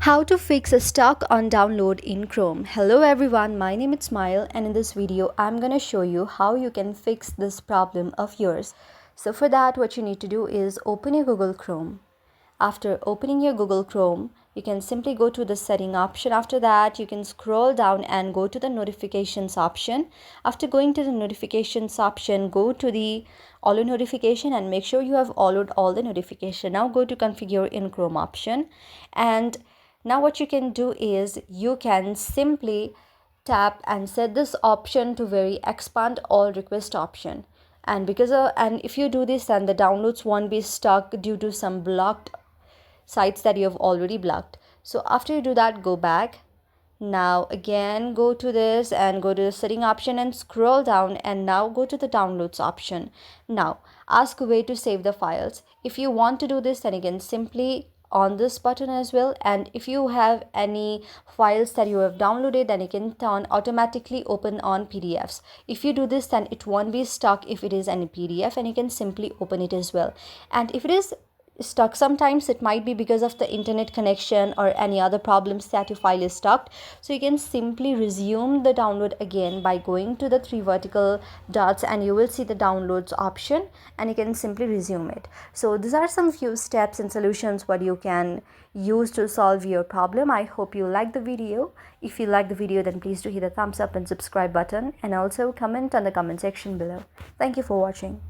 How to fix a stuck on download in Chrome. Hello everyone, my name is Smile and in this video I'm gonna show you how you can fix this problem of yours. So for that what you need to do is open your Google Chrome. After opening your Google Chrome, you can simply go to the setting option. After that you can scroll down and go to the notifications option. After going to the notifications option, go to the allow notification and make sure you have allowed all the notification. Now go to configure in Chrome option, and now what you can do is you can simply tap and set this option to very expand all request option. And if you do this, then the downloads won't be stuck due to some blocked sites that you have already blocked. So after you do that, go back. Now again go to this and go to the setting option and scroll down, and now go to the downloads option. Now ask a way to save the files. If you want to do this, then you can simply on this button as well, and if you have any files that you have downloaded, then you can turn automatically open on PDFs. If you do this, then it won't be stuck if it is any PDF, and you can simply open it as well. And if it is stuck, sometimes it might be because of the internet connection or any other problems that your file is stuck, so you can simply resume the download again by going to the three vertical dots, and you will see the downloads option, and you can simply resume it. So these are some few steps and solutions what you can use to solve your problem. I hope you like the video. If you like the video, then please do hit the thumbs up and subscribe button, and also comment on the comment section below. Thank you for watching.